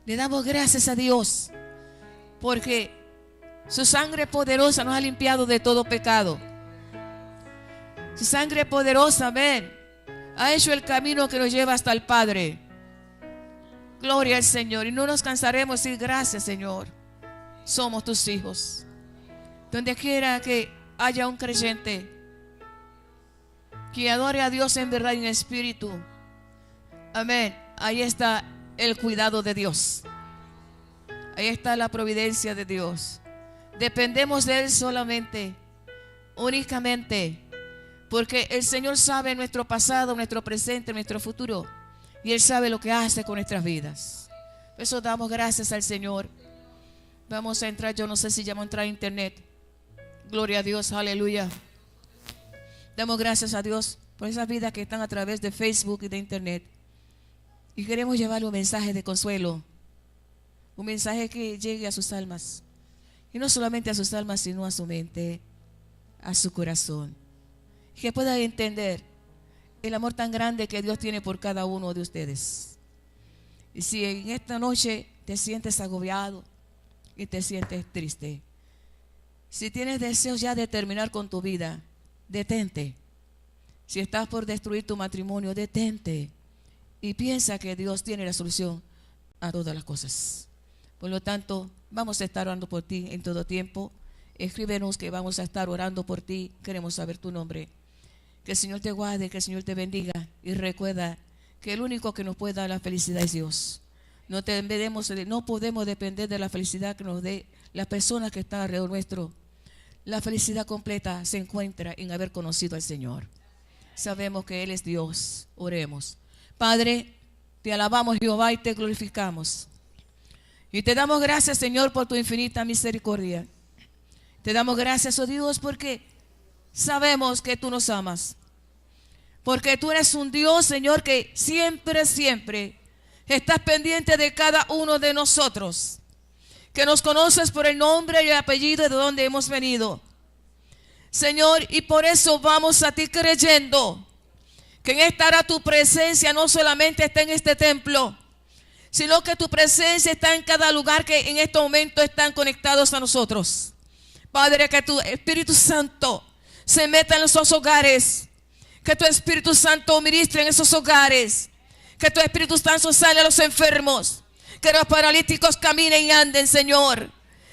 Le damos gracias a Dios porque su sangre poderosa nos ha limpiado de todo pecado. Su sangre poderosa, amén, ha hecho el camino que nos lleva hasta el Padre. Gloria al Señor. Y no nos cansaremos de decir gracias, Señor. Somos tus hijos. Donde quiera que haya un creyente que adore a Dios en verdad y en espíritu, amén, ahí está el cuidado de Dios. Ahí está la providencia de Dios. Dependemos de Él solamente, únicamente, porque el Señor sabe nuestro pasado, nuestro presente, nuestro futuro, y Él sabe lo que hace con nuestras vidas. Por eso damos gracias al Señor. Vamos a entrar, yo no sé si ya vamos a entrar a internet. Gloria a Dios, aleluya. Damos gracias a Dios por esas vidas que están a través de Facebook y de internet. Y queremos llevarle un mensaje de consuelo, un mensaje que llegue a sus almas. Y no solamente a sus almas, sino a su mente, a su corazón. Que puedan entender el amor tan grande que Dios tiene por cada uno de ustedes. Y si en esta noche te sientes agobiado y te sientes triste, si tienes deseos ya de terminar con tu vida, detente. Si estás por destruir tu matrimonio, detente y piensa que Dios tiene la solución a todas las cosas. Por lo tanto, vamos a estar orando por ti en todo tiempo. Escríbenos que vamos a estar orando por ti. Queremos saber tu nombre. Que el Señor te guarde, que el Señor te bendiga. Y recuerda que el único que nos puede dar la felicidad es Dios. No podemos depender de la felicidad que nos dé las personas que están alrededor nuestro. La felicidad completa se encuentra en haber conocido al Señor. Sabemos que Él es Dios. Oremos. Padre, te alabamos, Jehová, y te glorificamos. Y te damos gracias, Señor, por tu infinita misericordia. Te damos gracias, oh Dios, porque sabemos que tú nos amas. Porque tú eres un Dios, Señor, que siempre, siempre estás pendiente de cada uno de nosotros. Que nos conoces por el nombre y el apellido de donde hemos venido. Señor, y por eso vamos a ti creyendo que en esta hora tu presencia no solamente está en este templo, sino que tu presencia está en cada lugar que en este momento están conectados a nosotros. Padre, que tu Espíritu Santo se meta en esos hogares, que tu Espíritu Santo ministre en esos hogares, que tu Espíritu Santo sane a los enfermos, que los paralíticos caminen y anden, Señor.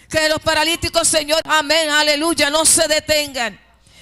Que los paralíticos, Señor, amén, aleluya, no se detengan.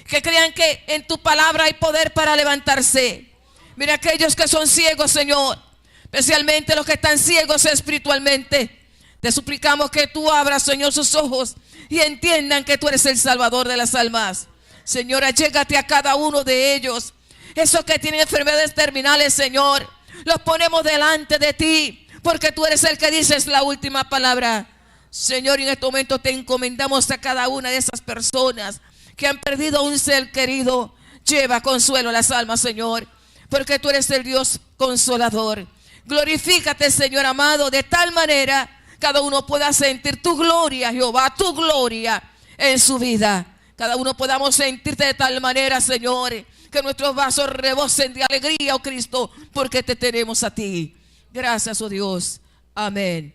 Que crean que en tu palabra hay poder para levantarse. Mira aquellos que son ciegos, Señor, especialmente los que están ciegos espiritualmente. Te suplicamos que tú abras, Señor, sus ojos y entiendan que tú eres el Salvador de las almas. Señora, llégate a cada uno de ellos. Esos que tienen enfermedades terminales, Señor, los ponemos delante de ti, porque tú eres el que dices la última palabra. Señor, y en este momento te encomendamos a cada una de esas personas que han perdido un ser querido. Lleva consuelo a las almas, Señor, porque tú eres el Dios consolador. Glorifícate, Señor amado, de tal manera cada uno pueda sentir tu gloria, Jehová, tu gloria en su vida. Cada uno podamos sentirte de tal manera, Señor, que nuestros vasos rebosen de alegría, oh Cristo, porque te tenemos a ti. Gracias, oh Dios. Amén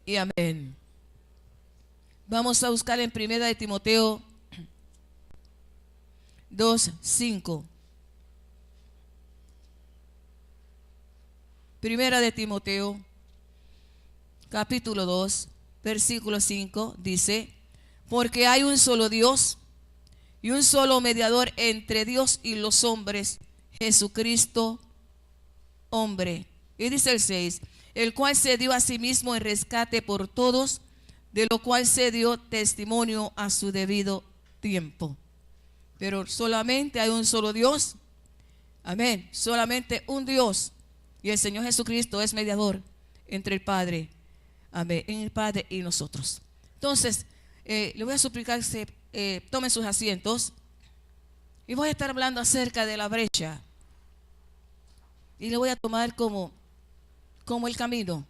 y amén. Vamos a buscar en 1 de Timoteo 2:5. 1 de Timoteo capítulo 2, versículo 5 dice: porque hay un solo Dios y un solo mediador entre Dios y los hombres, Jesucristo, hombre. Y dice el 6: el cual se dio a sí mismo en rescate por todos, de lo cual se dio testimonio a su debido tiempo. Pero solamente hay un solo Dios. Amén. Solamente un Dios. Y el Señor Jesucristo es mediador entre el Padre. Amén. En el Padre y nosotros. Entonces, le voy a suplicar que tomen sus asientos. Y voy a estar hablando acerca de la brecha. Y le voy a tomar como el camino.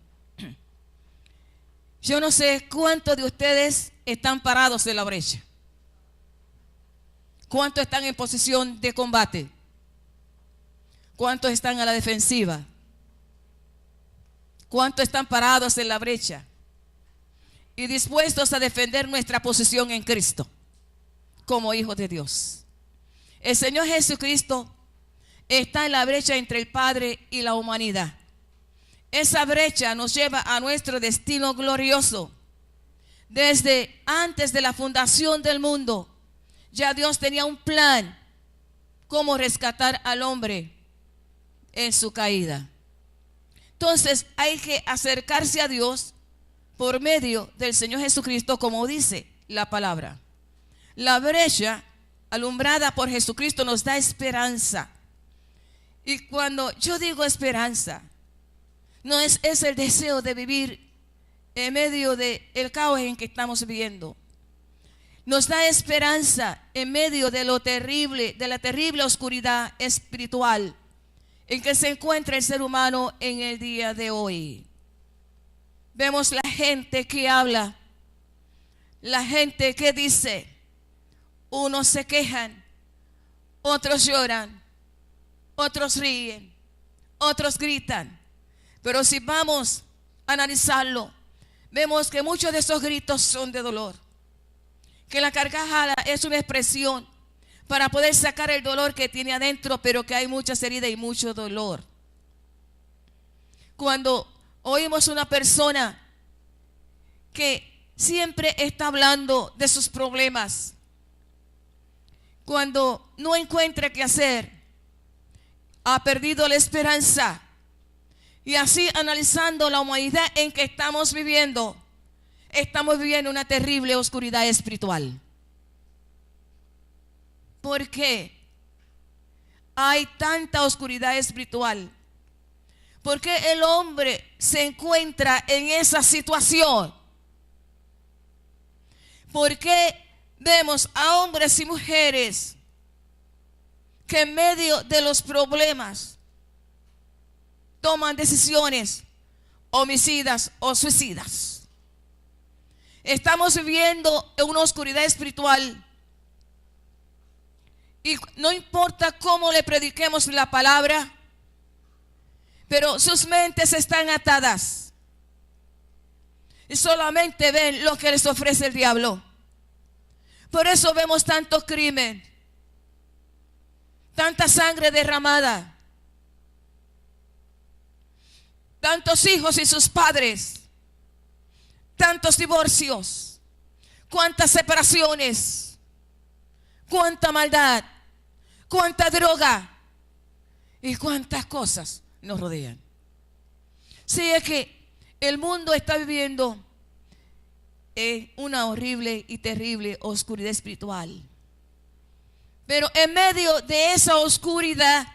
Yo no sé cuántos de ustedes están parados en la brecha. ¿Cuántos están en posición de combate? ¿Cuántos están a la defensiva? ¿Cuántos están parados en la brecha y dispuestos a defender nuestra posición en Cristo como hijos de Dios? El Señor Jesucristo está en la brecha entre el Padre y la humanidad. Esa brecha nos lleva a nuestro destino glorioso. Desde antes de la fundación del mundo, ya Dios tenía un plan cómo rescatar al hombre en su caída. Entonces hay que acercarse a Dios por medio del Señor Jesucristo, como dice la palabra. La brecha alumbrada por Jesucristo nos da esperanza. Y cuando yo digo esperanza, no es el deseo de vivir en medio del caos en que estamos viviendo. Nos da esperanza en medio de lo terrible, de la terrible oscuridad espiritual en que se encuentra el ser humano en el día de hoy. Vemos la gente que habla, la gente que dice, unos se quejan, otros lloran, otros ríen, otros gritan. Pero si vamos a analizarlo, vemos que muchos de esos gritos son de dolor. Que la carcajada es una expresión para poder sacar el dolor que tiene adentro, pero que hay muchas heridas y mucho dolor. Cuando oímos una persona que siempre está hablando de sus problemas, cuando no encuentra qué hacer, ha perdido la esperanza. Y así, analizando la humanidad en que estamos viviendo una terrible oscuridad espiritual. ¿Por qué hay tanta oscuridad espiritual? ¿Por qué el hombre se encuentra en esa situación? ¿Por qué vemos a hombres y mujeres que en medio de los problemas toman decisiones homicidas o suicidas? Estamos viviendo en una oscuridad espiritual y no importa cómo le prediquemos la palabra, pero sus mentes están atadas y solamente ven lo que les ofrece el diablo. Por eso vemos tanto crimen, tanta sangre derramada, tantos hijos y sus padres, tantos divorcios, cuántas separaciones, cuánta maldad, cuánta droga y cuántas cosas nos rodean. Sí, es que el mundo está viviendo una horrible y terrible oscuridad espiritual. Pero en medio de esa oscuridad,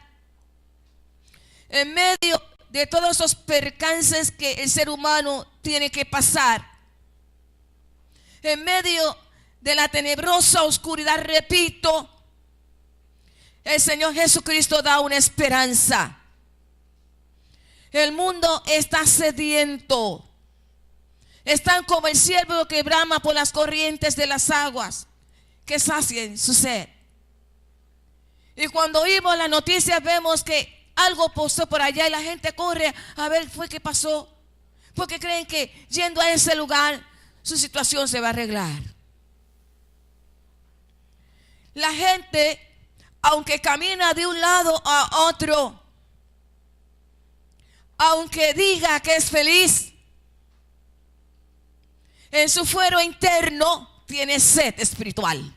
en medio de todos esos percances que el ser humano tiene que pasar, en medio de la tenebrosa oscuridad, repito, el Señor Jesucristo da una esperanza. El mundo está sediento. Están como el ciervo que brama por las corrientes de las aguas, que sacien su sed. Y cuando oímos las noticias vemos que algo pasó por allá y la gente corre a ver qué pasó, porque creen que yendo a ese lugar su situación se va a arreglar. La gente, aunque camina de un lado a otro, aunque diga que es feliz, en su fuero interno tiene sed espiritual.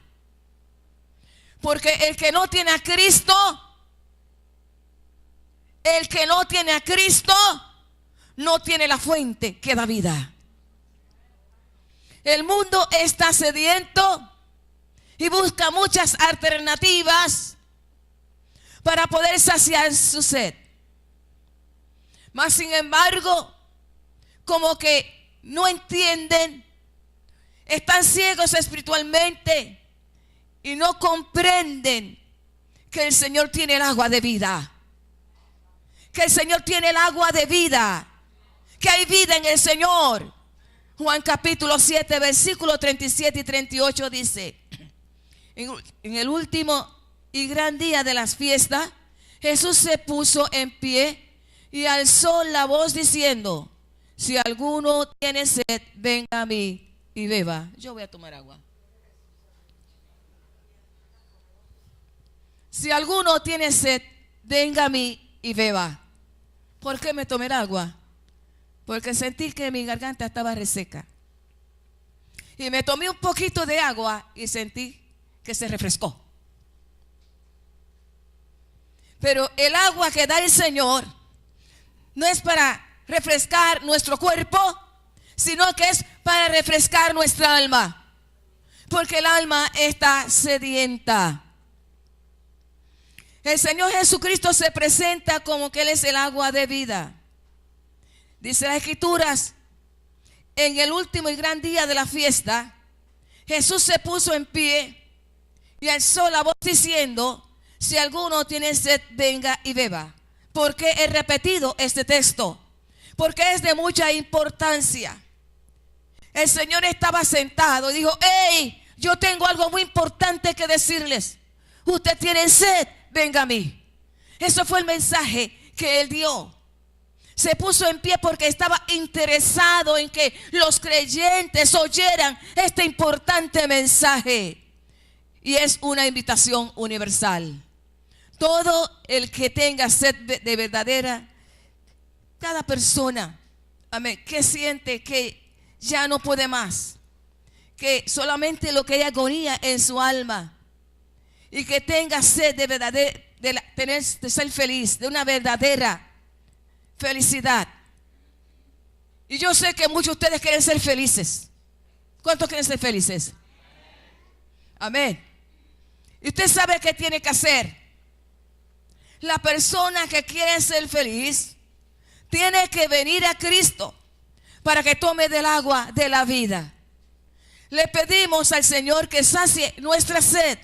Porque el que no tiene a Cristo, no tiene la fuente que da vida. El mundo está sediento y busca muchas alternativas para poder saciar su sed. Mas sin embargo, como que no entienden, están ciegos espiritualmente y no comprenden que el Señor tiene el agua de vida. Que el Señor tiene el agua de vida. Que hay vida en el Señor. Juan capítulo 7, versículos 37 y 38 dice: en el último y gran día de las fiestas, Jesús se puso en pie y alzó la voz diciendo: Si alguno tiene sed, venga a mí y beba. Yo voy a tomar agua. Si alguno tiene sed, venga a mí y beba. ¿Por qué me tomé el agua? Porque sentí que mi garganta estaba reseca. Y me tomé un poquito de agua y sentí que se refrescó. Pero el agua que da el Señor no es para refrescar nuestro cuerpo, sino que es para refrescar nuestra alma. Porque el alma está sedienta. El Señor Jesucristo se presenta como que Él es el agua de vida. Dice las Escrituras, en el último y gran día de la fiesta, Jesús se puso en pie y alzó la voz diciendo: si alguno tiene sed, venga y beba. ¿Por qué he repetido este texto? Porque es de mucha importancia. El Señor estaba sentado y dijo: hey, yo tengo algo muy importante que decirles. Usted tiene sed, venga a mí. Eso fue el mensaje que Él dio. Se puso en pie porque estaba interesado en que los creyentes oyeran este importante mensaje. Y es una invitación universal. Todo el que tenga sed de verdadera, cada persona, amén, que siente que ya no puede más, que solamente lo que hay agonía en su alma, y que tenga sed de verdadera, de ser feliz, de una verdadera felicidad. Y yo sé que muchos de ustedes quieren ser felices. ¿Cuántos quieren ser felices? Amén. Y usted sabe qué tiene que hacer. La persona que quiere ser feliz tiene que venir a Cristo para que tome del agua de la vida. Le pedimos al Señor que sacie nuestra sed,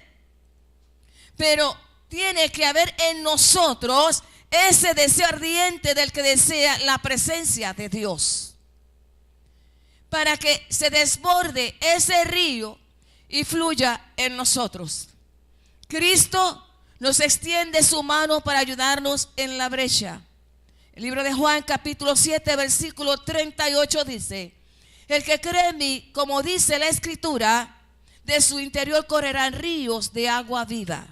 pero tiene que haber en nosotros ese deseo ardiente del que desea la presencia de Dios, para que se desborde ese río y fluya en nosotros. Cristo nos extiende su mano para ayudarnos en la brecha. El libro de Juan capítulo 7 versículo 38 dice: el que cree en mí, como dice la Escritura, de su interior correrán ríos de agua viva.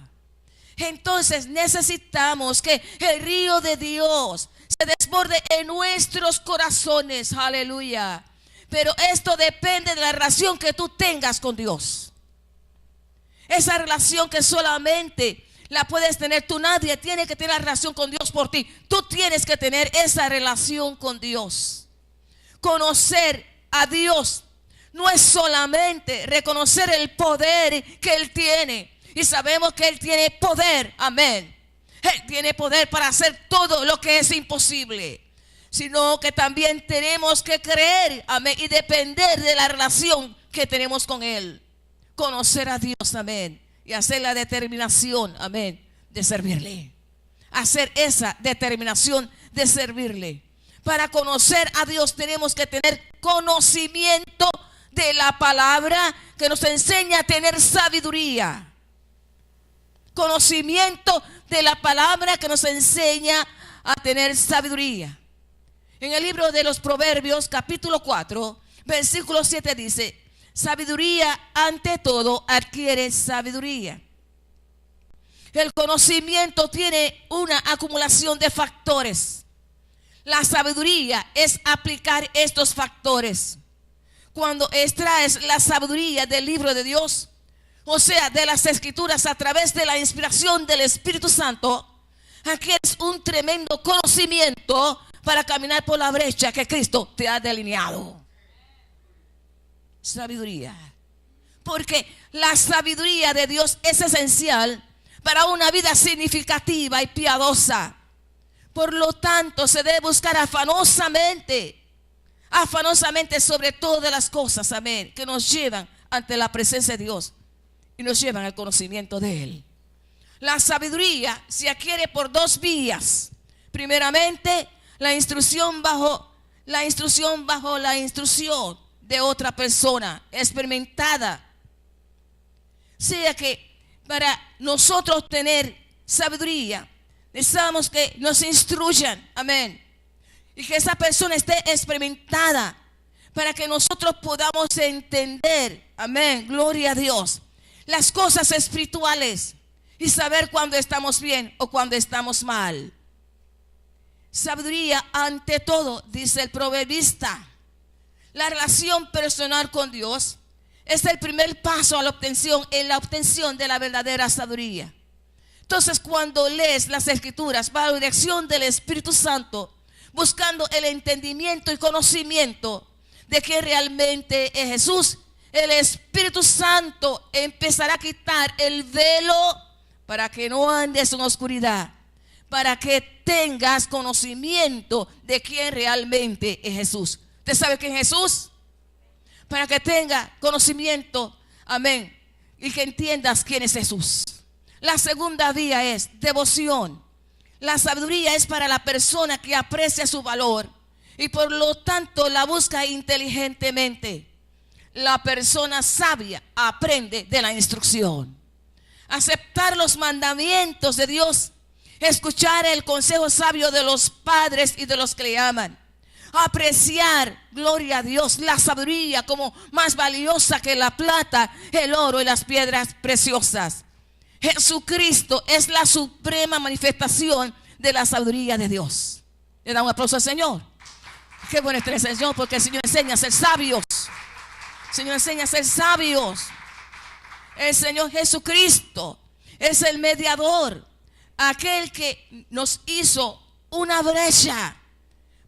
Entonces necesitamos que el río de Dios se desborde en nuestros corazones. Aleluya. Pero esto depende de la relación que tú tengas con Dios. Esa relación que solamente la puedes tener tú. Nadie tiene que tener la relación con Dios por ti. Tú tienes que tener esa relación con Dios. Conocer a Dios no es solamente reconocer el poder que Él tiene. Y sabemos que Él tiene poder, amén. Él tiene poder para hacer todo lo que es imposible. Sino que también tenemos que creer, amén, y depender de la relación que tenemos con Él. Conocer a Dios, amén, y hacer la determinación, amén, de servirle. Hacer esa determinación de servirle. Para conocer a Dios tenemos que tener conocimiento de la palabra que nos enseña a tener sabiduría. Conocimiento de la palabra que nos enseña a tener sabiduría. En el libro de los Proverbios capítulo 4 versículo 7 dice: sabiduría ante todo adquiere sabiduría. El conocimiento tiene una acumulación de factores. La sabiduría es aplicar estos factores. Cuando extraes la sabiduría del libro de Dios, o sea, de las Escrituras, a través de la inspiración del Espíritu Santo, adquieres un tremendo conocimiento para caminar por la brecha que Cristo te ha delineado. Sabiduría. Porque la sabiduría de Dios es esencial para una vida significativa y piadosa. Por lo tanto, se debe buscar afanosamente sobre todas las cosas, amén, que nos llevan ante la presencia de Dios y nos llevan al conocimiento de Él. La sabiduría se adquiere por dos vías. Primeramente, la instrucción bajo la instrucción de otra persona experimentada. O sea que para nosotros tener sabiduría, necesitamos que nos instruyan, amén. y que esa persona esté experimentada para que nosotros podamos entender, amén, gloria a Dios, las cosas espirituales y saber cuándo estamos bien o cuándo estamos mal. Sabiduría ante todo, dice el proverbista. La relación personal con Dios es el primer paso a la obtención, en la obtención de la verdadera sabiduría. Entonces, cuando lees las Escrituras bajo la dirección del Espíritu Santo, buscando el entendimiento y conocimiento de que realmente es Jesús, el Espíritu Santo empezará a quitar el velo para que no andes en oscuridad, para que tengas conocimiento de quién realmente es Jesús. ¿Usted sabe quién es Jesús? Para que tenga conocimiento, amén, y que entiendas quién es Jesús. La segunda vía es devoción. La sabiduría es para la persona que aprecia su valor y por lo tanto la busca inteligentemente. La persona sabia aprende de la instrucción. Aceptar los mandamientos de Dios, escuchar el consejo sabio de los padres y de los que le aman. Apreciar, gloria a Dios, la sabiduría como más valiosa que la plata, el oro y las piedras preciosas. Jesucristo es la suprema manifestación de la sabiduría de Dios. Le da un aplauso al Señor. Qué bueno es el Señor, porque el Señor enseña a ser sabios. El Señor enseña a ser sabios. El Señor Jesucristo es el mediador, aquel que nos hizo una brecha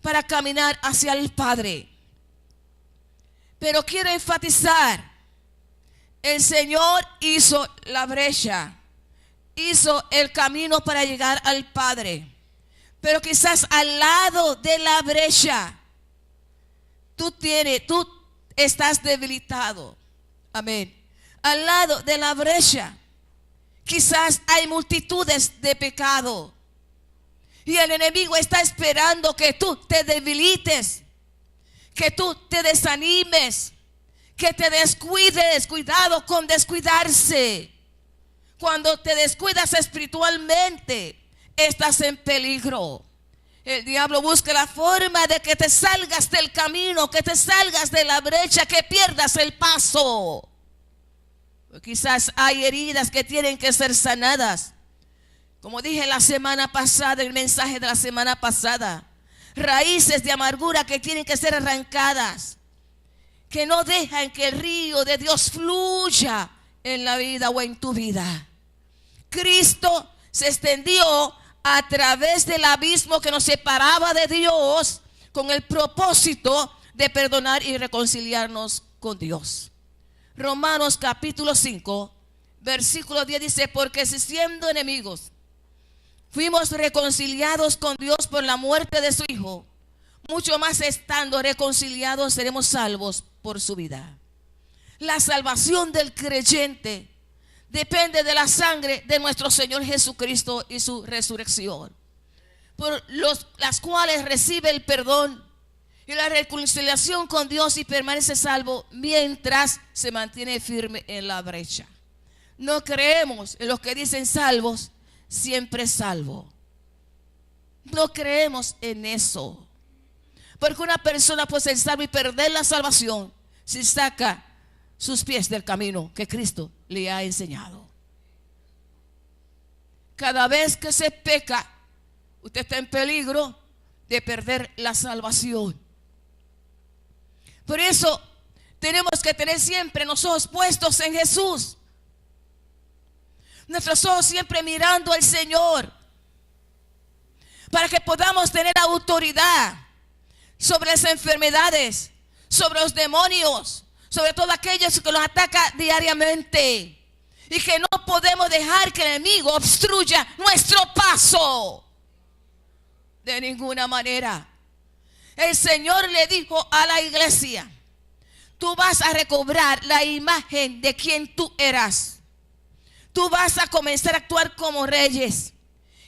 para caminar hacia el Padre. Pero quiero enfatizar, el Señor hizo la brecha, hizo el camino para llegar al Padre. Pero quizás al lado de la brecha, tú estás debilitado. Amén. Al lado de la brecha, quizás hay multitudes de pecado. Y el enemigo está esperando que tú te debilites, que tú te desanimes, que te descuides. Cuidado con descuidarse. Cuando te descuidas espiritualmente, estás en peligro. El diablo busca la forma de que te salgas del camino, que te salgas de la brecha, que pierdas el paso. Quizás hay heridas que tienen que ser sanadas. Como dije la semana pasada, el mensaje de la semana pasada, raíces de amargura que tienen que ser arrancadas, que no dejan que el río de Dios fluya en la vida o en tu vida. Cristo se extendió a través del abismo que nos separaba de Dios con el propósito de perdonar y reconciliarnos con Dios. Romanos capítulo 5, versículo 10 dice: porque si siendo enemigos fuimos reconciliados con Dios por la muerte de su Hijo, mucho más estando reconciliados seremos salvos por su vida. La salvación del creyente depende de la sangre de nuestro Señor Jesucristo y su resurrección, por las cuales recibe el perdón y la reconciliación con Dios y permanece salvo mientras se mantiene firme en la brecha. No creemos en los que dicen salvos, siempre salvo. No creemos en eso. Porque una persona puede ser salva y perder la salvación si saca sus pies del camino que Cristo le ha enseñado. Cada vez que se peca, usted está en peligro de perder la salvación. Por eso tenemos que tener siempre los ojos puestos en Jesús. Nuestros ojos siempre mirando al Señor, para que podamos tener autoridad sobre las enfermedades, sobre los demonios, sobre todo aquellos que los ataca diariamente, y que no podemos dejar que el enemigo obstruya nuestro paso de ninguna manera. El Señor le dijo a la iglesia: tú vas a recobrar la imagen de quien tú eras. Tú vas a comenzar a actuar como reyes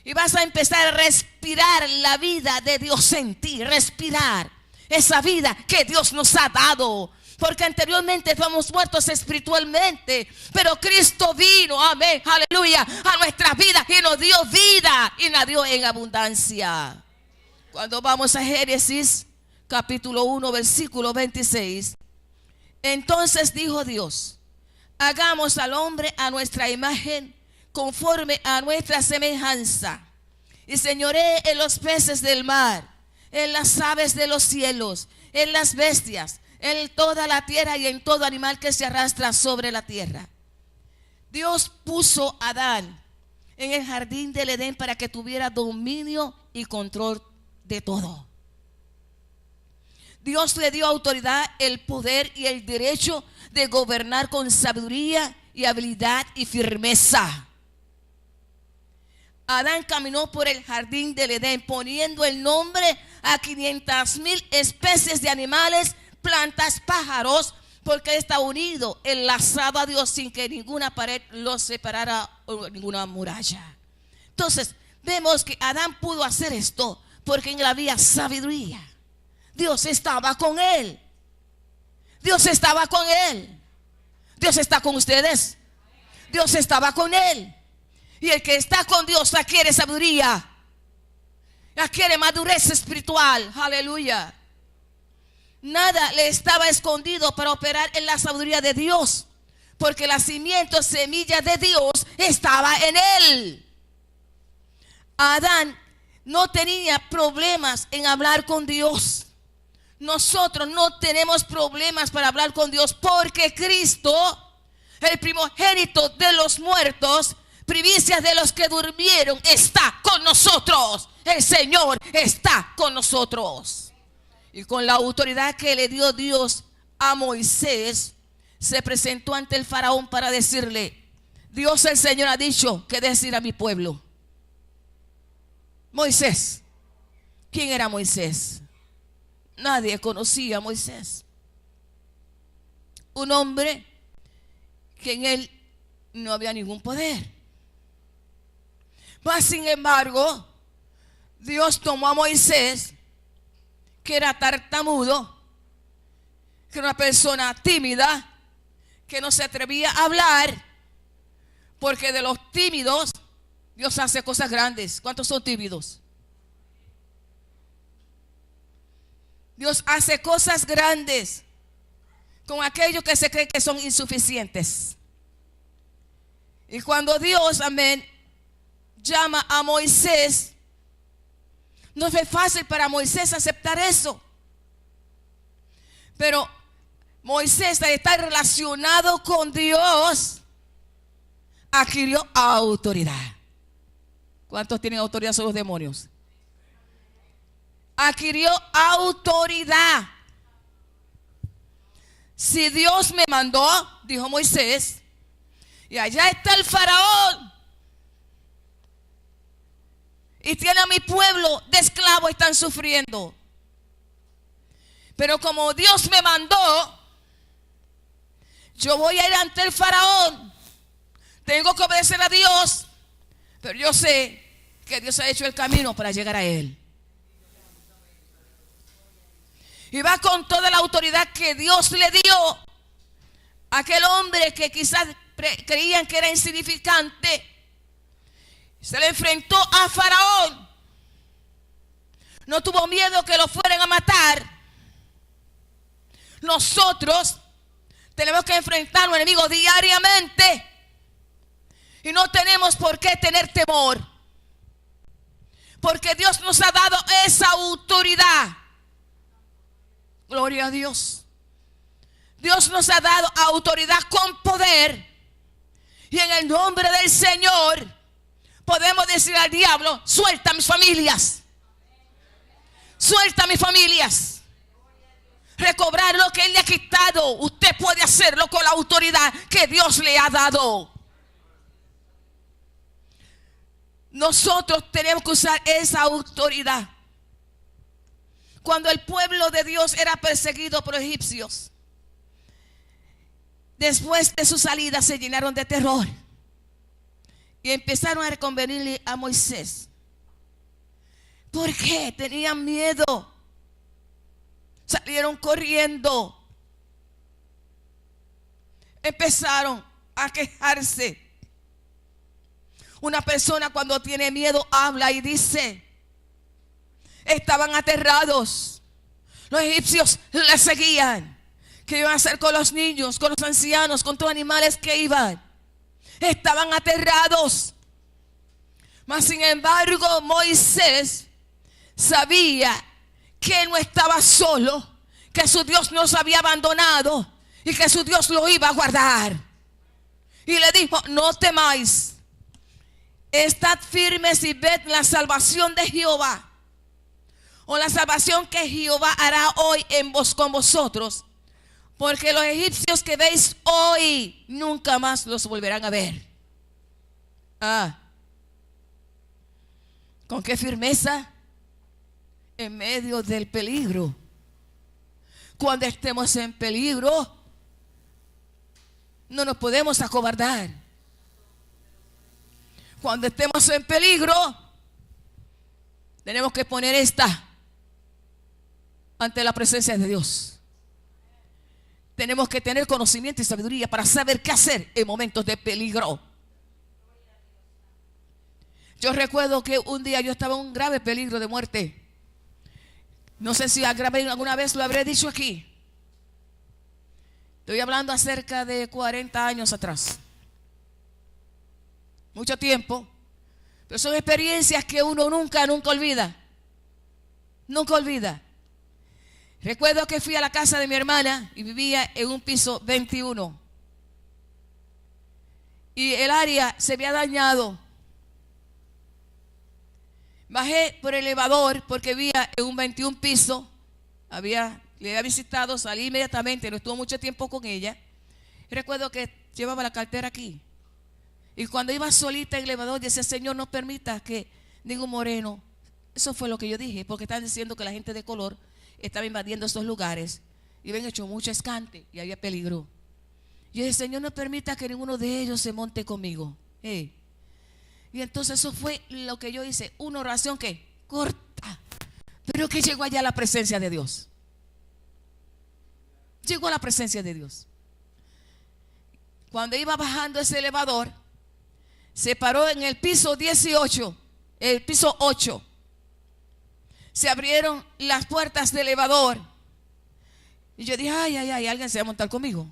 y vas a empezar a respirar la vida de Dios en ti. Respirar esa vida que Dios nos ha dado. Porque anteriormente estábamos muertos espiritualmente, pero Cristo vino, amén, aleluya, a nuestras vidas y nos dio vida y nos dio en abundancia. Cuando vamos a Génesis capítulo 1 versículo 26, entonces dijo Dios: hagamos al hombre a nuestra imagen, conforme a nuestra semejanza, y señoree en los peces del mar, en las aves de los cielos, en las bestias, en toda la tierra y en todo animal que se arrastra sobre la tierra. Dios puso a Adán en el jardín del Edén para que tuviera dominio y control de todo. Dios le dio autoridad, el poder y el derecho de gobernar con sabiduría y habilidad y firmeza. Adán caminó por el jardín del Edén poniendo el nombre a 500,000 especies de animales, plantas, pájaros, porque él está unido, enlazado a Dios sin que ninguna pared lo separara o ninguna muralla. Entonces, vemos que Adán pudo hacer esto porque en él había sabiduría. Dios estaba con él. Dios estaba con él. Dios está con ustedes. Dios estaba con él. Y el que está con Dios adquiere sabiduría, adquiere madurez espiritual. Aleluya. Nada le estaba escondido para operar en la sabiduría de Dios, porque la simiente, semilla de Dios estaba en él. Adán no tenía problemas en hablar con Dios. Nosotros no tenemos problemas para hablar con Dios, porque Cristo, el primogénito de los muertos, primicia de los que durmieron, está con nosotros. El Señor está con nosotros. Y con la autoridad que le dio Dios a Moisés, se presentó ante el faraón para decirle: Dios el Señor ha dicho que decir a mi pueblo. Moisés. ¿Quién era Moisés? Nadie conocía a Moisés. Un hombre que en él no había ningún poder. Mas sin embargo, Dios tomó a Moisés, que era tartamudo, que era una persona tímida, que no se atrevía a hablar, porque de los tímidos Dios hace cosas grandes. ¿Cuántos son tímidos? Dios hace cosas grandes con aquellos que se creen que son insuficientes. Y cuando Dios, amén, llama a Moisés, no fue fácil para Moisés aceptar eso. Pero Moisés, al estar relacionado con Dios, adquirió autoridad. ¿Cuántos tienen autoridad sobre los demonios? Adquirió autoridad. Si Dios me mandó, dijo Moisés, y allá está el faraón, y tiene a mi pueblo de esclavo, están sufriendo. Pero como Dios me mandó, yo voy a ir ante el faraón. Tengo que obedecer a Dios, pero yo sé que Dios ha hecho el camino para llegar a él. Y va con toda la autoridad que Dios le dio a aquel hombre que quizás creían que era insignificante. Se le enfrentó a Faraón. No tuvo miedo que lo fueran a matar. Nosotros tenemos que enfrentar a un enemigo diariamente. Y no tenemos por qué tener temor, porque Dios nos ha dado esa autoridad. Gloria a Dios. Dios nos ha dado autoridad con poder. Y en el nombre del Señor podemos decir al diablo: suelta mis familias. Suelta mis familias. Recobrar lo que Él le ha quitado. Usted puede hacerlo con la autoridad que Dios le ha dado. Nosotros tenemos que usar esa autoridad. Cuando el pueblo de Dios era perseguido por egipcios, después de su salida se llenaron de terror y empezaron a reconvenirle a Moisés. ¿Por qué? Tenían miedo. Salieron corriendo. Empezaron a quejarse. Una persona cuando tiene miedo habla y dice: estaban aterrados. Los egipcios les seguían. ¿Qué iban a hacer con los niños, con los ancianos, con todos los animales que iban? Estaban aterrados. Mas sin embargo, Moisés sabía que él no estaba solo, que su Dios no se había abandonado y que su Dios lo iba a guardar. Y le dijo: no temáis, estad firmes y ved la salvación de Jehová, o la salvación que Jehová hará hoy en vos con vosotros, porque los egipcios que veis hoy nunca más los volverán a ver. ¿Con qué firmeza? En medio del peligro. Cuando estemos en peligro, no nos podemos acobardar. Cuando estemos en peligro, tenemos que poner esta ante la presencia de Dios. Tenemos que tener conocimiento y sabiduría para saber qué hacer en momentos de peligro. Yo recuerdo que un día yo estaba en un grave peligro de muerte. No sé si alguna vez lo habré dicho aquí. Estoy hablando acerca de 40 años atrás. Mucho tiempo. Pero son experiencias que uno nunca olvida. Nunca olvida. Recuerdo que fui a la casa de mi hermana y vivía en un piso 21. Y el área se había dañado. Bajé por el elevador porque vivía en un 21 piso. Le había visitado, salí inmediatamente, no estuvo mucho tiempo con ella. Y recuerdo que llevaba la cartera aquí. Y cuando iba solita en el elevador, decía: Señor, no permita que ningún moreno. Eso fue lo que yo dije, porque están diciendo que la gente de color estaba invadiendo estos lugares y habían hecho mucho escante y había peligro. Yo dije: Señor, no permita que ninguno de ellos se monte conmigo. Y entonces eso fue lo que yo hice, una oración que corta, pero que llegó allá a la presencia de Dios. Llegó a la presencia de Dios. Cuando iba bajando ese elevador, se paró en el piso 18, el piso 8. Se abrieron las puertas del elevador. Y yo dije: ay, alguien se va a montar conmigo.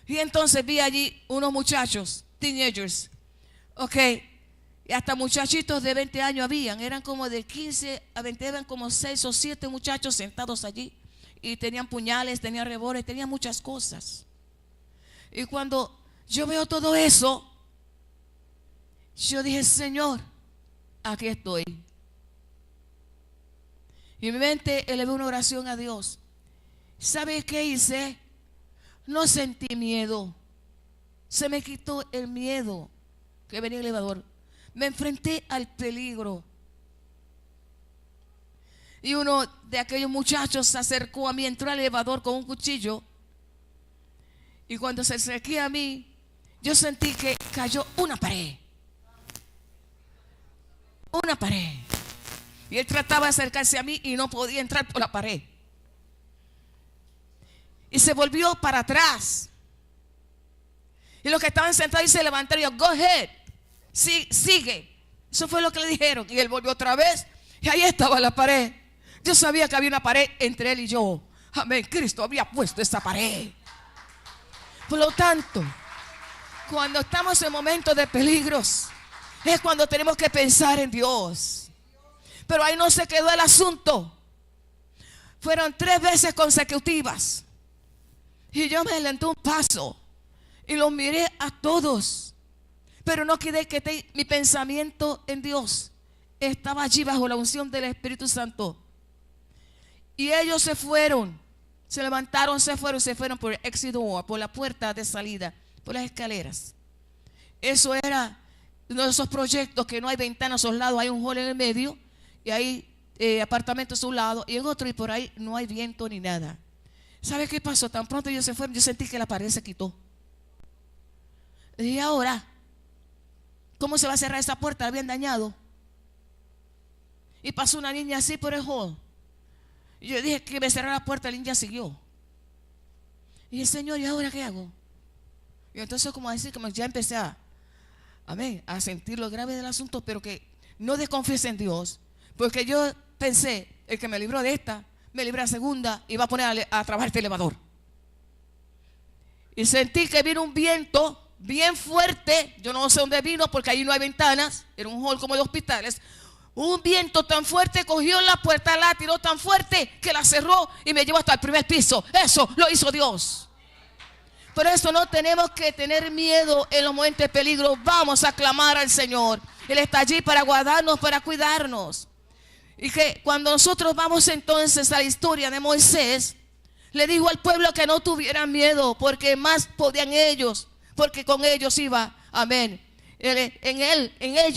Y entonces vi allí unos muchachos, teenagers. Y hasta muchachitos de 20 años habían. Eran como de 15 a 20, eran como 6 o 7 muchachos sentados allí. Y tenían puñales, tenían revólveres, tenían muchas cosas. Y cuando yo veo todo eso, yo dije: Señor, aquí estoy. Y en mi mente elevé una oración a Dios. ¿Sabe qué hice? No sentí miedo. Se me quitó el miedo que venía el elevador. Me enfrenté al peligro. Y uno de aquellos muchachos se acercó a mí, entró al elevador con un cuchillo. Y cuando se acerquó a mí, yo sentí que cayó una pared. Una pared. Y él trataba de acercarse a mí y no podía entrar por la pared. Y se volvió para atrás. Y los que estaban sentados y se levantaron y yo: go ahead, sigue. Eso fue lo que le dijeron. Y él volvió otra vez y ahí estaba la pared. Yo sabía que había una pared entre él y yo. Amén, Cristo había puesto esa pared. Por lo tanto, cuando estamos en momentos de peligros, es cuando tenemos que pensar en Dios. Pero ahí no se quedó el asunto. Fueron 3 veces consecutivas. Y yo me adelanté un paso y los miré a todos. Pero no quedé que mi pensamiento en Dios estaba allí bajo la unción del Espíritu Santo. Y ellos se fueron, se levantaron, se fueron por el exit door, por la puerta de salida, por las escaleras. Eso era uno de esos proyectos que no hay ventanas a los lados, hay un hall en el medio y hay apartamentos a un lado y en otro, y por ahí no hay viento ni nada. ¿Sabe qué pasó? Tan pronto ellos se fueron, yo sentí que la pared se quitó. Y ahora, ¿cómo se va a cerrar esa puerta? La habían dañado. Y pasó una niña así por el hall. Y yo dije que me cerrara la puerta, la niña siguió. Y el Señor, ¿y ahora qué hago? Y entonces, como decir, como ya empecé a sentir lo grave del asunto, pero que no desconfies en Dios, porque yo pensé, el que me libró de esta, me libró de la segunda y va a poner a trabajar este elevador. Y sentí que vino un viento bien fuerte. Yo no sé dónde vino porque ahí no hay ventanas. Era un hall como de hospitales. Un viento tan fuerte cogió la puerta, la tiró tan fuerte que la cerró y me llevó hasta el primer piso. Eso lo hizo Dios. Por eso no tenemos que tener miedo en los momentos de peligro. Vamos a clamar al Señor. Él está allí para guardarnos, para cuidarnos. Y que cuando nosotros vamos entonces a la historia de Moisés, le dijo al pueblo que no tuvieran miedo, porque más podían ellos, porque con ellos iba, amén.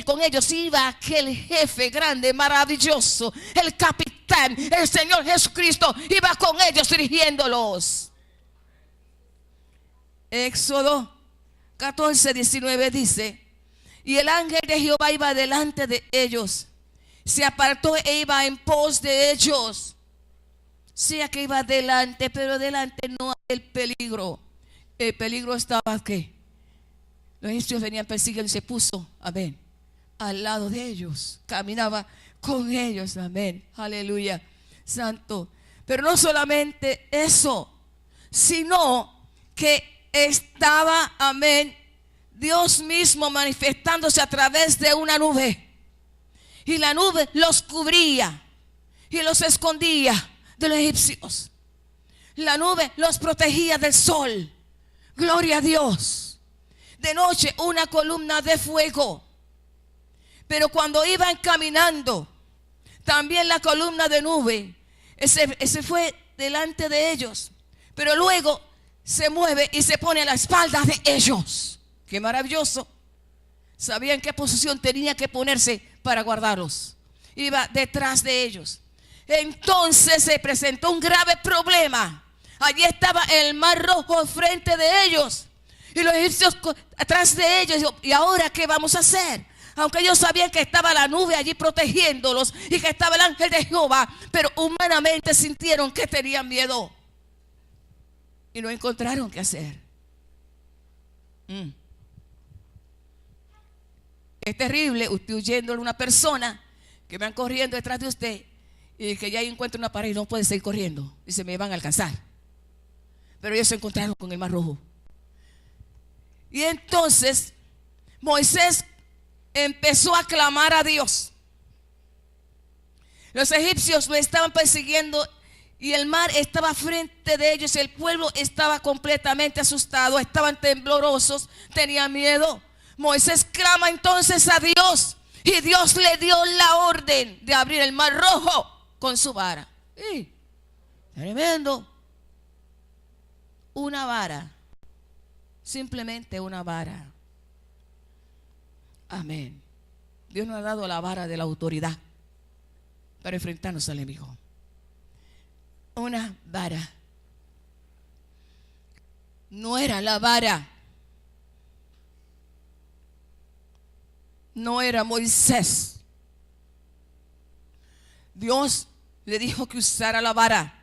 Con ellos iba aquel jefe grande, maravilloso, el capitán, el Señor Jesucristo, iba con ellos dirigiéndolos. Éxodo 14:19 dice: y el ángel de Jehová iba delante de ellos, se apartó e iba en pos de ellos. Sea que iba delante, pero delante no el peligro. El peligro estaba ¿qué? Los egipcios venían persiguiendo y se puso, amén, al lado de ellos, caminaba con ellos, amén, aleluya, santo. Pero no solamente eso, sino que estaba, amén, Dios mismo manifestándose a través de una nube. Y la nube los cubría y los escondía de los egipcios. La nube los protegía del sol. Gloria a Dios. De noche una columna de fuego. Pero cuando iban caminando, también la columna de nube, ese fue delante de ellos. Pero luego se mueve y se pone a la espalda de ellos. Qué maravilloso. Sabían qué posición tenía que ponerse para guardarlos. Iba detrás de ellos. Entonces se presentó un grave problema. Allí estaba el mar rojo frente de ellos y los egipcios atrás de ellos. ¿Y ahora qué vamos a hacer? Aunque ellos sabían que estaba la nube allí protegiéndolos y que estaba el ángel de Jehová, pero humanamente sintieron que tenían miedo y no encontraron qué hacer. Es terrible usted huyendo de una persona que van corriendo detrás de usted y que ya encuentra una pared y no puede seguir corriendo y se me van a alcanzar. Pero ellos se encontraron con el mar rojo. Y entonces Moisés empezó a clamar a Dios. Los egipcios lo estaban persiguiendo y el mar estaba frente de ellos. El pueblo estaba completamente asustado, estaban temblorosos, tenían miedo. Moisés clama entonces a Dios y Dios le dio la orden de abrir el mar rojo con su vara. Tremendo. Una vara, simplemente una vara. Amén. Dios nos ha dado la vara de la autoridad para enfrentarnos al enemigo. Una vara. No era la vara. No era Moisés. Dios le dijo que usara la vara.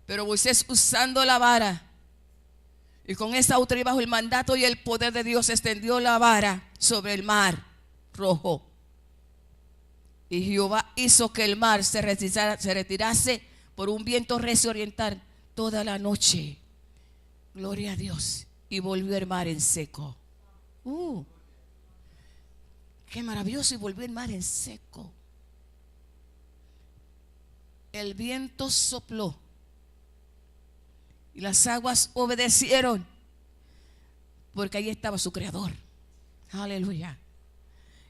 Pero Moisés, usando la vara y con esa autoridad bajo el mandato y el poder de Dios, extendió la vara sobre el mar rojo. Y Jehová hizo que el mar se retirase por un viento recio oriental toda la noche. Gloria a Dios. Y volvió el mar en seco. Qué maravilloso. Y volvió el mar en seco. El viento sopló y las aguas obedecieron, porque ahí estaba su creador. Aleluya.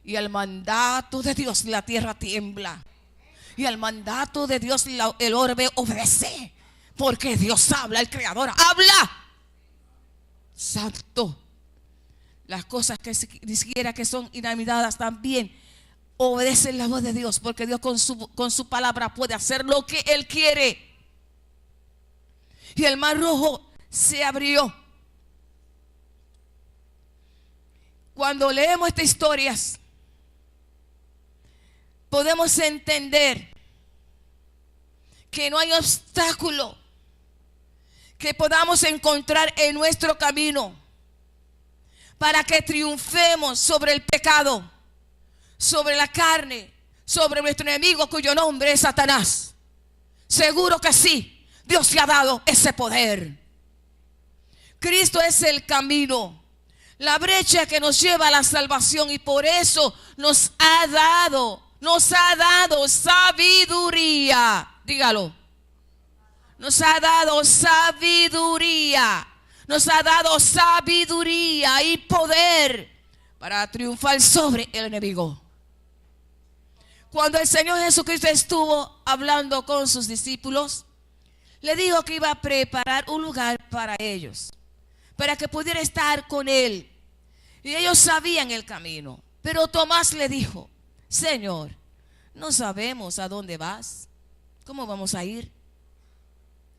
Y al mandato de Dios la tierra tiembla, y al mandato de Dios el orbe obedece, porque Dios habla, el creador habla. Santo. Las cosas que ni siquiera que son inanimadas también obedecen la voz de Dios, porque Dios con su palabra puede hacer lo que Él quiere. Y el mar rojo se abrió. Cuando leemos estas historias, podemos entender que no hay obstáculo que podamos encontrar en nuestro camino para que triunfemos sobre el pecado, sobre la carne, sobre nuestro enemigo cuyo nombre es Satanás. Seguro que sí, Dios le ha dado ese poder. Cristo es el camino, la brecha que nos lleva a la salvación, y por eso nos ha dado sabiduría. Dígalo. Nos ha dado sabiduría. Nos ha dado sabiduría y poder para triunfar sobre el enemigo. Cuando el Señor Jesucristo estuvo hablando con sus discípulos, le dijo que iba a preparar un lugar para ellos, para que pudiera estar con Él. Y ellos sabían el camino. Pero Tomás le dijo: Señor, no sabemos a dónde vas. ¿Cómo vamos a ir?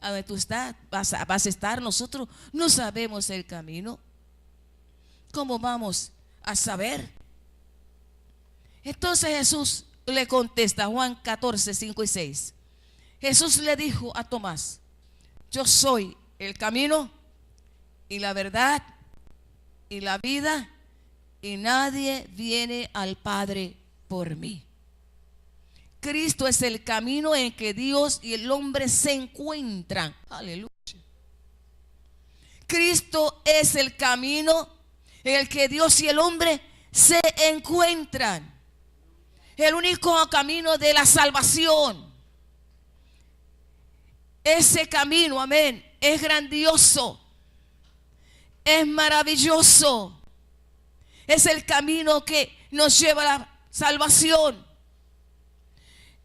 A donde tú estás, vas a estar. Nosotros no sabemos el camino. ¿Cómo vamos a saber? Entonces Jesús le contesta, Juan 14, 5 y 6. Jesús le dijo a Tomás: yo soy el camino y la verdad y la vida, y nadie viene al Padre por mí. Cristo es el camino en que Dios y el hombre se encuentran. Aleluya. Cristo es el camino en el que Dios y el hombre se encuentran. El único camino de la salvación. Ese camino, amén, es grandioso, es maravilloso. Es el camino que nos lleva a la salvación.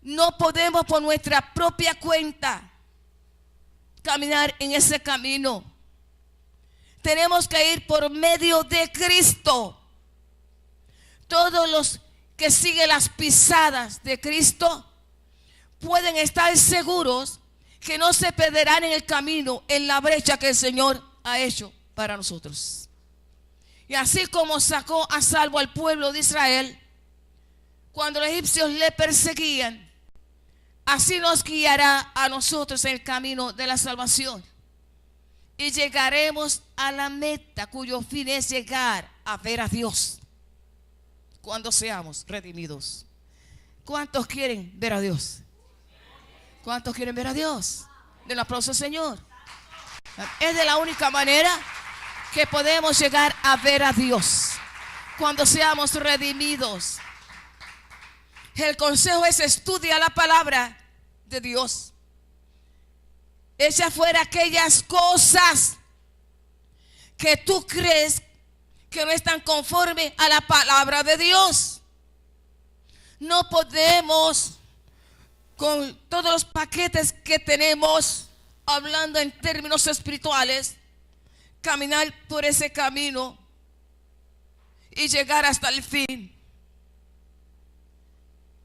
No podemos por nuestra propia cuenta caminar en ese camino. Tenemos que ir por medio de Cristo. Todos los que siguen las pisadas de Cristo pueden estar seguros que no se perderán en el camino, en la brecha que el Señor ha hecho para nosotros. Y así como sacó a salvo al pueblo de Israel cuando los egipcios le perseguían, así nos guiará a nosotros en el camino de la salvación. Y llegaremos a la meta, cuyo fin es llegar a ver a Dios cuando seamos redimidos. ¿Cuántos quieren ver a Dios? ¿Cuántos quieren ver a Dios? Den un aplauso al Señor. Es de la única manera que podemos llegar a ver a Dios, cuando seamos redimidos. El consejo es: estudia la palabra de Dios. Echa fuera aquellas cosas que tú crees que no están conforme a la palabra de Dios. No podemos, con todos los paquetes que tenemos, hablando en términos espirituales, caminar por ese camino y llegar hasta el fin.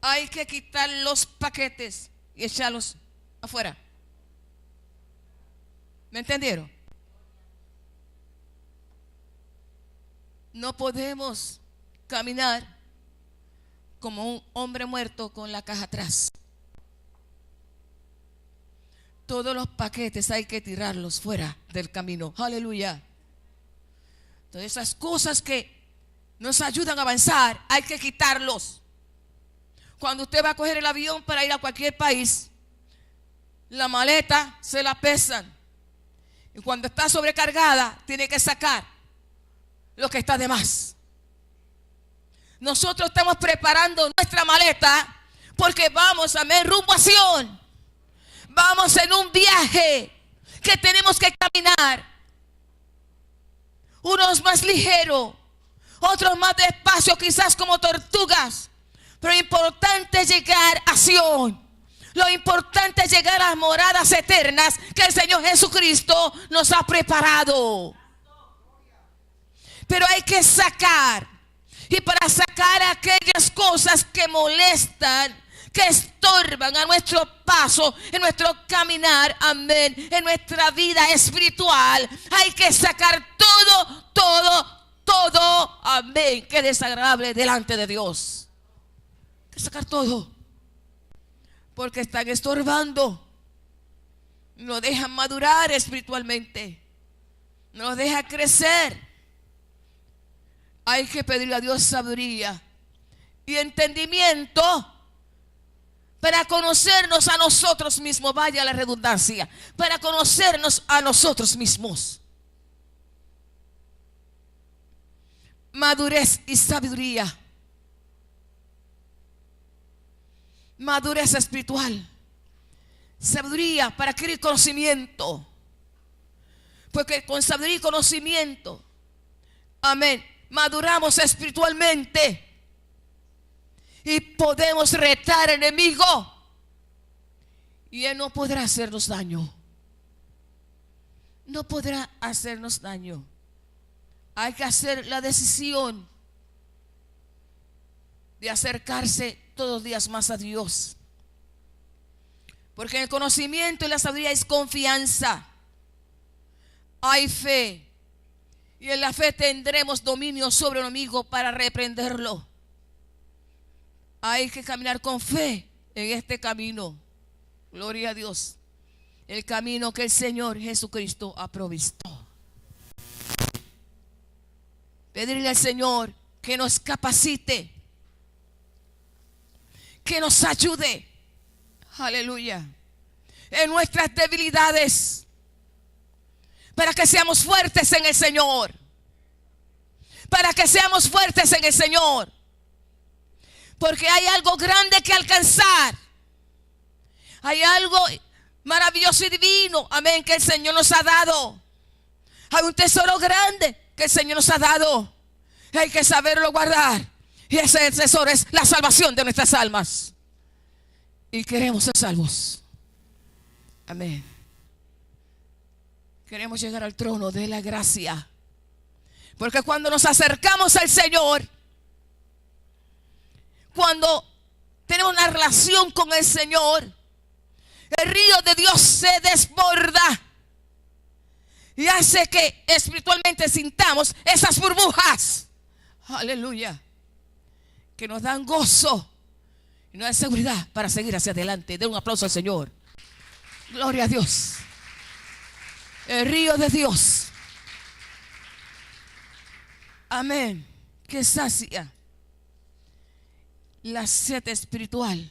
Hay que quitar los paquetes y echarlos afuera. ¿Me entendieron? No podemos caminar como un hombre muerto con la caja atrás. Todos los paquetes hay que tirarlos fuera del camino. Aleluya. Todas esas cosas que nos ayudan a avanzar, hay que quitarlos. Cuando usted va a coger el avión para ir a cualquier país, la maleta se la pesan. Y cuando está sobrecargada, tiene que sacar lo que está de más. Nosotros estamos preparando nuestra maleta porque vamos, amén, rumbo a Sion. Vamos en un viaje que tenemos que caminar. Unos más ligeros, otros más despacio, quizás como tortugas. Pero lo importante es llegar a Sion. Lo importante es llegar a las moradas eternas que el Señor Jesucristo nos ha preparado. Pero hay que sacar. Y para sacar aquellas cosas que molestan, que estorban a nuestro paso, en nuestro caminar, amén, en nuestra vida espiritual, hay que sacar todo, amén, que es desagradable delante de Dios. Hay que sacar todo, porque están estorbando, no dejan madurar espiritualmente, no nos deja crecer. Hay que pedirle a Dios sabiduría y entendimiento para conocernos a nosotros mismos, vaya la redundancia, para conocernos a nosotros mismos. Madurez y sabiduría. Madurez espiritual. Sabiduría para adquirir conocimiento. Porque con sabiduría y conocimiento, amén, maduramos espiritualmente. Y podemos retar al enemigo. Y él no podrá hacernos daño. No podrá hacernos daño. Hay que hacer la decisión de acercarse todos los días más a Dios. Porque en el conocimiento y la sabiduría es confianza. Hay fe. Y en la fe tendremos dominio sobre el enemigo para reprenderlo. Hay que caminar con fe en este camino. Gloria a Dios. El camino que el Señor Jesucristo ha provisto. Pedirle al Señor que nos capacite, que nos ayude, aleluya, en nuestras debilidades, para que seamos fuertes en el Señor, para que seamos fuertes en el Señor, porque hay algo grande que alcanzar, hay algo maravilloso y divino, amén, que el Señor nos ha dado. Hay un tesoro grande que el Señor nos ha dado. Hay que saberlo guardar. Y ese tesoro es la salvación de nuestras almas. Y queremos ser salvos. Amén. Queremos llegar al trono de la gracia. Porque cuando nos acercamos al Señor, cuando tenemos una relación con el Señor, el río de Dios se desborda y hace que espiritualmente sintamos esas burbujas, aleluya, que nos dan gozo y nos dan seguridad para seguir hacia adelante. Den un aplauso al Señor. Gloria a Dios. El río de Dios, amén, que sacia la sed espiritual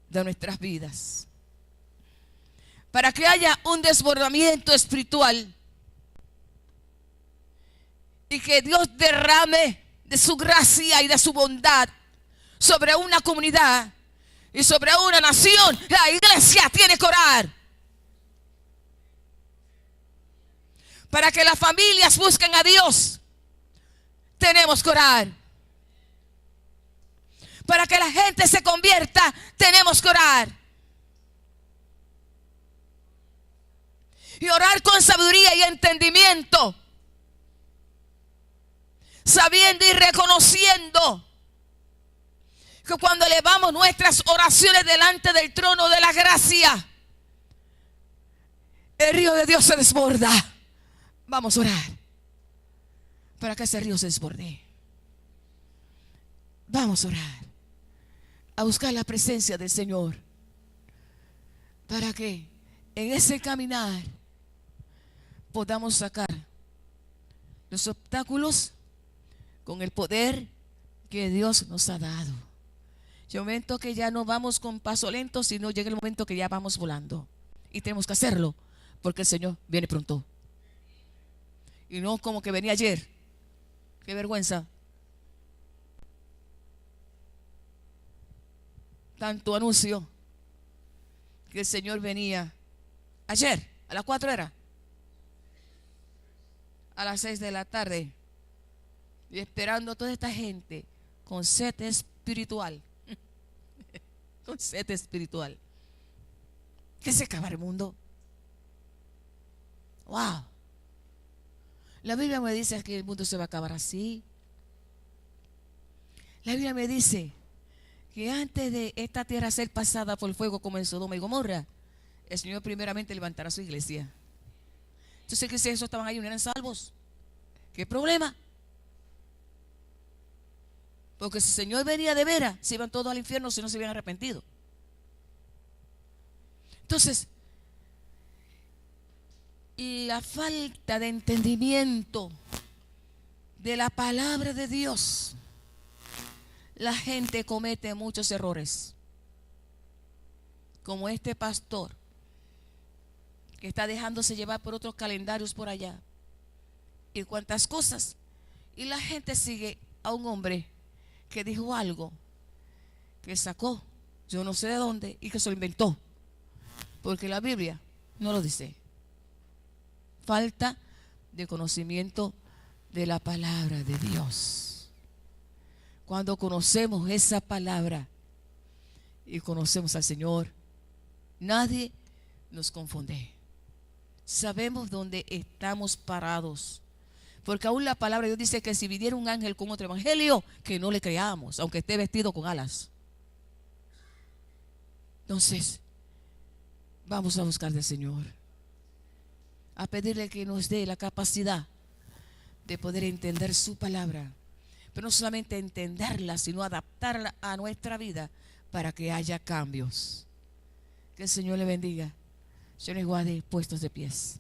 de nuestras vidas. Para que haya un desbordamiento espiritual y que Dios derrame de su gracia y de su bondad sobre una comunidad y sobre una nación, la iglesia tiene que orar. Para que las familias busquen a Dios, tenemos que orar. Para que la gente se convierta, tenemos que orar. Y orar con sabiduría y entendimiento, sabiendo y reconociendo que cuando elevamos nuestras oraciones delante del trono de la gracia, el río de Dios se desborda. Vamos a orar para que ese río se desborde. Vamos a orar, a buscar la presencia del Señor, para que en ese caminar podamos sacar los obstáculos con el poder que Dios nos ha dado. Llega un momento que ya no vamos con paso lento, sino llega el momento que ya vamos volando. Y tenemos que hacerlo porque el Señor viene pronto. Y no como que venía ayer. Qué vergüenza. Tanto anuncio que el Señor venía ayer, a las 4 era. A las 6 de la tarde, y esperando a toda esta gente con sed espiritual, con sed espiritual, que se acaba el mundo. Wow. La Biblia me dice que el mundo se va a acabar así. La Biblia me dice que antes de esta tierra ser pasada por el fuego como en Sodoma y Gomorra, el Señor primeramente levantará su iglesia. Entonces, que si esos estaban ahí no eran salvos, ¿qué problema? Porque si el Señor venía de veras, se iban todos al infierno si no se habían arrepentido. Entonces, la falta de entendimiento de la palabra de Dios, la gente comete muchos errores. como este pastor que está dejándose llevar por otros calendarios por allá y cuantas cosas, y la gente sigue a un hombre que dijo algo que sacó yo no sé de dónde y que se lo inventó, porque la Biblia no lo dice. Falta de conocimiento de la palabra de Dios. Cuando conocemos esa palabra y conocemos al Señor, nadie nos confunde. Sabemos dónde estamos parados, porque aún la palabra de Dios dice que si viniera un ángel con otro evangelio, que no le creamos, aunque esté vestido con alas. Entonces, vamos a buscar del Señor, a pedirle que nos dé la capacidad de poder entender su palabra, pero no solamente entenderla, sino adaptarla a nuestra vida para que haya cambios. Que el Señor le bendiga. Señor, guarde puestos de pies.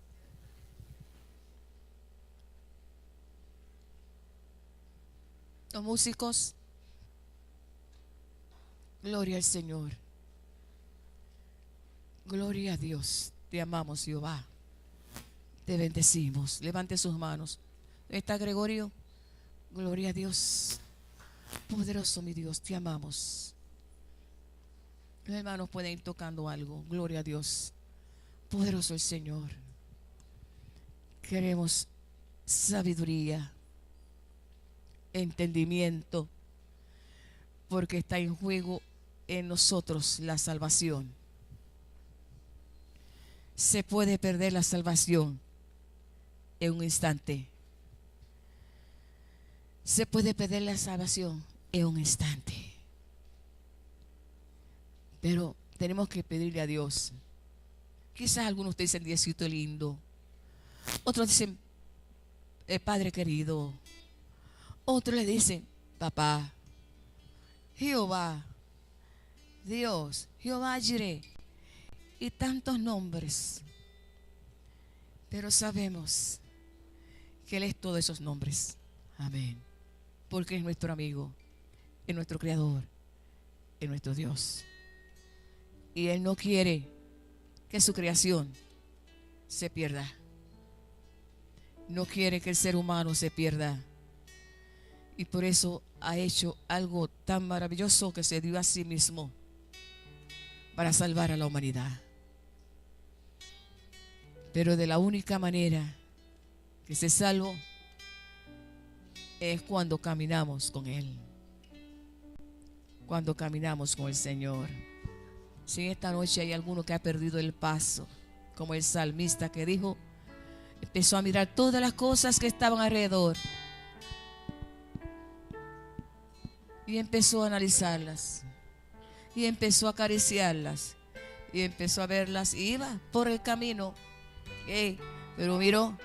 Los músicos, gloria al Señor. Gloria a Dios. Te amamos, Jehová. Te bendecimos. Levante sus manos. ¿Está Gregorio? Gloria a Dios. Poderoso mi Dios, te amamos. Los hermanos pueden ir tocando algo. Gloria a Dios. Poderoso el Señor. Queremos sabiduría, entendimiento, porque está en juego en nosotros la salvación. Se puede perder la salvación en un instante. Se puede perder la salvación en un instante. Pero tenemos que pedirle a Dios. Quizás algunos dicen Diosito lindo, otros dicen Padre querido, otros le dicen papá, Jehová, Dios, Jehová Jireh, y tantos nombres. Pero sabemos que Él es todos esos nombres. Amén. Porque es nuestro amigo, es nuestro creador, es nuestro Dios. Y Él no quiere que su creación se pierda. No quiere que el ser humano se pierda. Y por eso ha hecho algo tan maravilloso que se dio a sí mismo para salvar a la humanidad. Pero de la única manera que se salva es cuando caminamos con Él. Cuando caminamos con el Señor. Si en esta noche hay alguno que ha perdido el paso, como el salmista que dijo, empezó a mirar todas las cosas que estaban alrededor y empezó a analizarlas y empezó a acariciarlas y empezó a verlas y iba por el camino, pero miró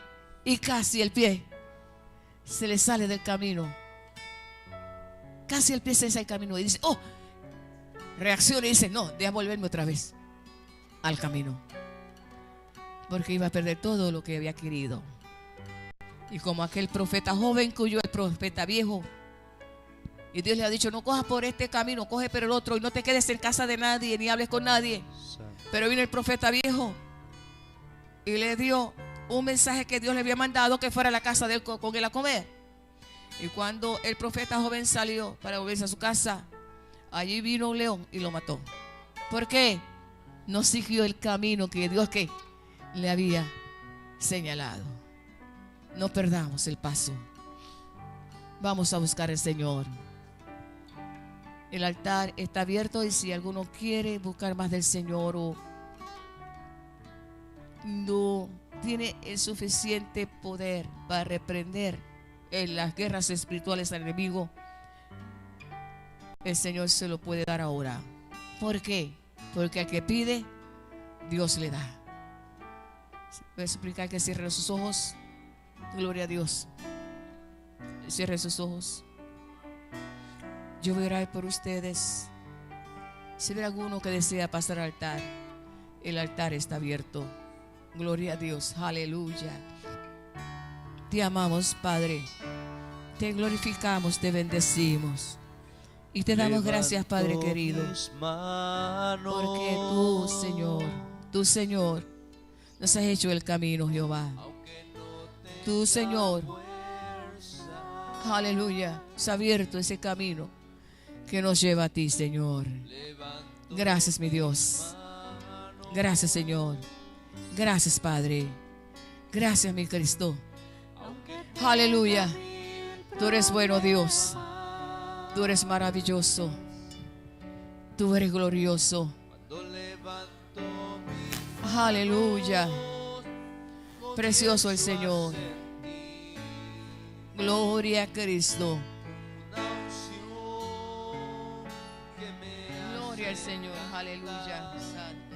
y casi el pie se le sale del camino, casi el pie se sale del camino y dice, oh, reacciona y dice, no, déjame volverme otra vez al camino, porque iba a perder todo lo que había querido. Y como aquel profeta joven que huyó al profeta viejo, y Dios le ha dicho, no cojas por este camino, coge por el otro y no te quedes en casa de nadie ni hables con nadie. Pero vino el profeta viejo y le dio un mensaje que Dios le había mandado, que fuera a la casa de él con él a comer. Y cuando el profeta joven salió para volverse a su casa, allí vino un león y lo mató. ¿Por qué? No siguió el camino que Dios le había señalado. No perdamos el paso. Vamos a buscar al Señor. El altar está abierto y si alguno quiere buscar más del Señor o no tiene el suficiente poder para reprender en las guerras espirituales al enemigo, el Señor se lo puede dar ahora. ¿Por qué? Porque al que pide, Dios le da. Voy a suplicar que cierren sus ojos. Gloria a Dios. Cierren sus ojos. Yo voy a orar por ustedes. Si hay alguno que desea pasar al altar, el altar está abierto. Gloria a Dios. Aleluya. Te amamos, Padre. Te glorificamos, te bendecimos. Y te damos gracias, Padre querido, mis manos, porque tú, Señor, nos has hecho el camino, Jehová. Tú, Señor, aleluya, has abierto ese camino que nos lleva a ti, Señor. Gracias, mi Dios. Gracias, Señor. Gracias, Padre. Gracias, mi Cristo. Aleluya. Tú eres bueno, Dios. Tú eres maravilloso. Tú eres glorioso. Aleluya. Precioso el Señor. Gloria a Cristo. Gloria al Señor. Aleluya. Santo.